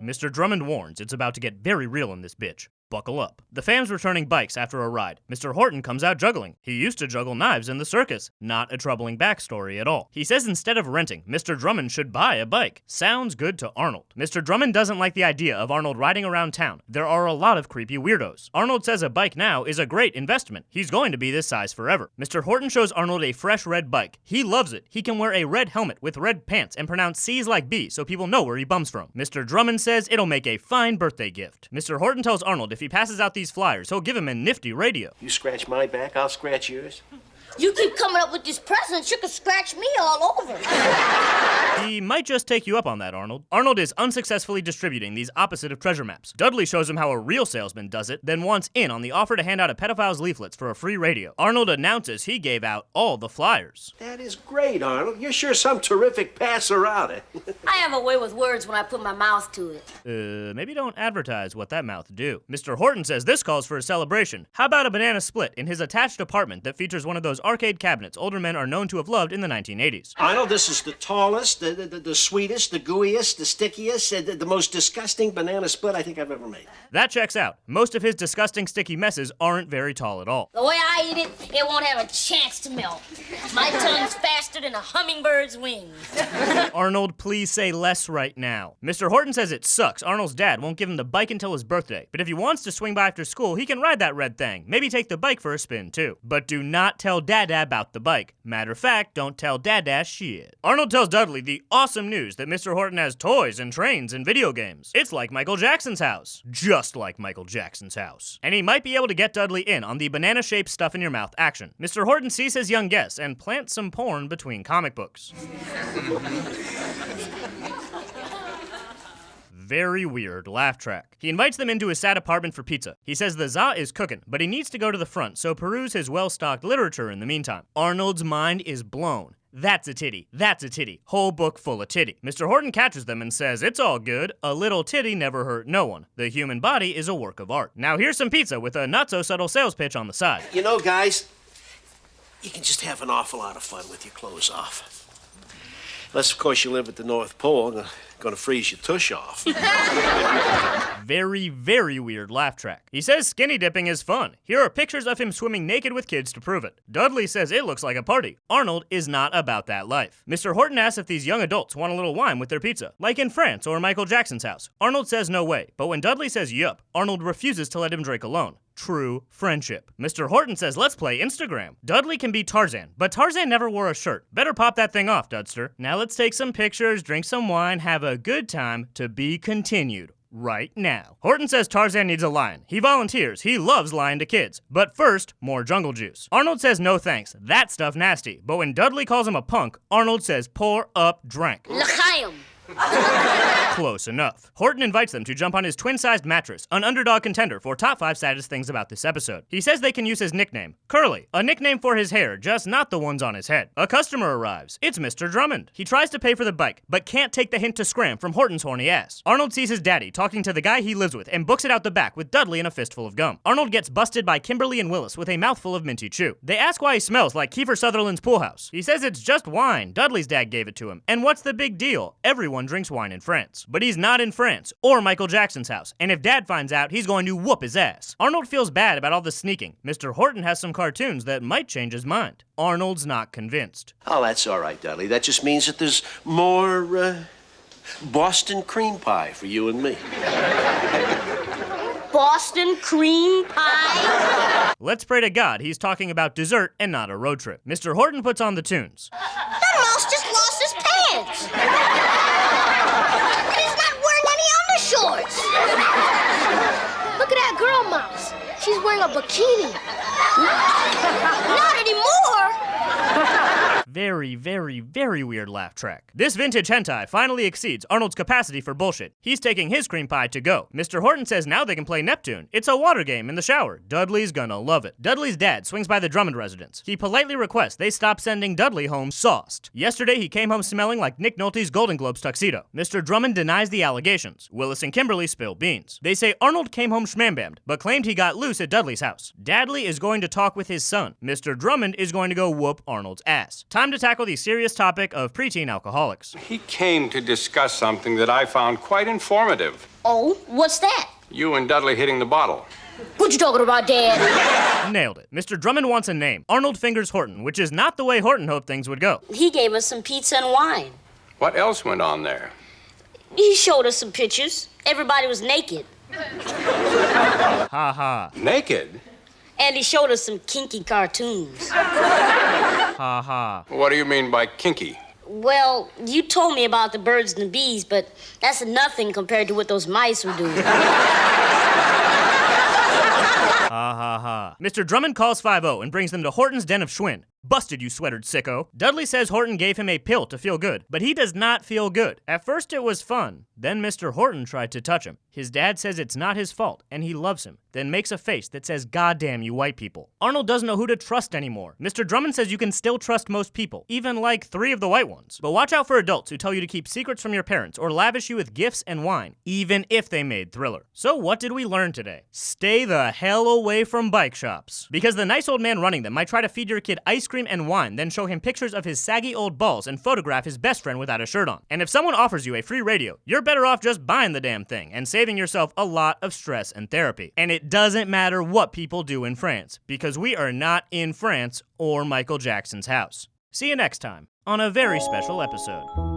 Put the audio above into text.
Mr. Drummond warns it's about to get very real in this bitch. Buckle up. The fam's returning bikes after a ride. Mr. Horton comes out juggling. He used to juggle knives in the circus. Not a troubling backstory at all. He says instead of renting, Mr. Drummond should buy a bike. Sounds good to Arnold. Mr. Drummond doesn't like the idea of Arnold riding around town. There are a lot of creepy weirdos. Arnold says a bike now is a great investment. He's going to be this size forever. Mr. Horton shows Arnold a fresh red bike. He loves it. He can wear a red helmet with red pants and pronounce C's like B so people know where he bums from. Mr. Drummond says it'll make a fine birthday gift. Mr. Horton tells Arnold if he passes out these flyers, he'll give him a nifty radio. You scratch my back, I'll scratch yours. You keep coming up with these presents, you can scratch me all over. He might just take you up on that, Arnold. Arnold is unsuccessfully distributing these opposite of treasure maps. Dudley shows him how a real salesman does it, then wants in on the offer to hand out a pedophile's leaflets for a free radio. Arnold announces he gave out all the flyers. That is great, Arnold. You're sure some terrific passer-outer. I have a way with words when I put my mouth to it. Maybe don't advertise what that mouth do. Mr. Horton says this calls for a celebration. How about a banana split in his attached apartment that features one of those arcade cabinets older men are known to have loved in the 1980s. Arnold, this is the tallest, the sweetest, the gooeyest, the stickiest, the most disgusting banana split I think I've ever made. That checks out. Most of his disgusting sticky messes aren't very tall at all. The way I eat it, it won't have a chance to melt. My tongue's faster than a hummingbird's wings. Arnold, please say less right now. Mr. Horton says it sucks. Arnold's dad won't give him the bike until his birthday. But if he wants to swing by after school, he can ride that red thing. Maybe take the bike for a spin, too. But do not tell Dada about the bike. Matter of fact, don't tell Dada shit. Arnold tells Dudley the awesome news that Mr. Horton has toys and trains and video games. It's like Michael Jackson's house. Just like Michael Jackson's house. And he might be able to get Dudley in on the banana-shaped stuff-in-your-mouth action. Mr. Horton sees his young guest and plants some porn between comic books. Very weird laugh track. He invites them into his sad apartment for pizza. He says the za is cooking, but he needs to go to the front, so peruse his well-stocked literature in the meantime. Arnold's mind is blown. That's a titty. That's a titty. Whole book full of titty. Mr. Horton catches them and says, it's all good. A little titty never hurt no one. The human body is a work of art. Now here's some pizza with a not-so-subtle sales pitch on the side. You know, guys, you can just have an awful lot of fun with your clothes off. Unless, of course, you live at the North Pole and going to freeze your tush off. Very, very weird laugh track. He says skinny dipping is fun. Here are pictures of him swimming naked with kids to prove it. Dudley says it looks like a party. Arnold is not about that life. Mr. Horton asks if these young adults want a little wine with their pizza, like in France or Michael Jackson's house. Arnold says no way, but when Dudley says yup, Arnold refuses to let him drink alone. True friendship. Mr. Horton says, let's play Instagram. Dudley can be Tarzan, but Tarzan never wore a shirt. Better pop that thing off, Dudster. Now let's take some pictures, drink some wine, have a good time, to be continued. Right now. Horton says Tarzan needs a lion. He volunteers. He loves lying to kids. But first, more jungle juice. Arnold says no thanks. That stuff nasty. But when Dudley calls him a punk, Arnold says pour up drank. L'chaim. Close enough. Horton invites them to jump on his twin-sized mattress, an underdog contender for top 5 saddest things about this episode. He says they can use his nickname, Curly, a nickname for his hair, just not the ones on his head. A customer arrives. It's Mr. Drummond. He tries to pay for the bike, but can't take the hint to scram from Horton's horny ass. Arnold sees his daddy talking to the guy he lives with and books it out the back with Dudley and a fistful of gum. Arnold gets busted by Kimberly and Willis with a mouthful of minty chew. They ask why he smells like Kiefer Sutherland's pool house. He says it's just wine. Dudley's dad gave it to him. And what's the big deal? Everyone drinks wine in France. But he's not in France, or Michael Jackson's house, and if Dad finds out, he's going to whoop his ass. Arnold feels bad about all the sneaking. Mr. Horton has some cartoons that might change his mind. Arnold's not convinced. Oh, that's all right, Dudley. That just means that there's more, Boston cream pie for you and me. Boston cream pie? Let's pray to God he's talking about dessert and not a road trip. Mr. Horton puts on the tunes. That mouse just lost his pants. And he's not wearing any undershorts. Look at that girl mouse. She's wearing a bikini. Not anymore. Very, very, very weird laugh track. This vintage hentai finally exceeds Arnold's capacity for bullshit. He's taking his cream pie to go. Mr. Horton says now they can play Neptune. It's a water game in the shower. Dudley's gonna love it. Dudley's dad swings by the Drummond residence. He politely requests they stop sending Dudley home sauced. Yesterday he came home smelling like Nick Nolte's Golden Globes tuxedo. Mr. Drummond denies the allegations. Willis and Kimberly spill beans. They say Arnold came home schmambammed, but claimed he got loose at Dudley's house. Dadley is going to talk with his son. Mr. Drummond is going to go whoop Arnold's ass. Time to tackle the serious topic of preteen alcoholics. He came to discuss something that I found quite informative. Oh, what's that? You and Dudley hitting the bottle. What you talking about, Dad? Nailed it. Mr. Drummond wants a name. Arnold Fingers Horton, which is not the way Horton hoped things would go. He gave us some pizza and wine. What else went on there? He showed us some pictures. Everybody was naked. Ha ha. Naked? And he showed us some kinky cartoons. Ha ha. What do you mean by kinky? Well, you told me about the birds and the bees, but that's nothing compared to what those mice were doing. Ha ha ha. Mr. Drummond calls 5-0 and brings them to Horton's den of Schwinn. Busted, you sweatered sicko. Dudley says Horton gave him a pill to feel good, but he does not feel good. At first it was fun, then Mr. Horton tried to touch him. His dad says it's not his fault, and he loves him, then makes a face that says, "Goddamn you white people." Arnold doesn't know who to trust anymore. Mr. Drummond says you can still trust most people, even like 3 of the white ones. But watch out for adults who tell you to keep secrets from your parents or lavish you with gifts and wine, even if they made Thriller. So what did we learn today? Stay the hell away from bike shops. Because the nice old man running them might try to feed your kid ice cream and wine, then show him pictures of his saggy old balls and photograph his best friend without a shirt on. And if someone offers you a free radio, you're better off just buying the damn thing and saving yourself a lot of stress and therapy. And it doesn't matter what people do in France, because we are not in France or Michael Jackson's house. See you next time on a very special episode.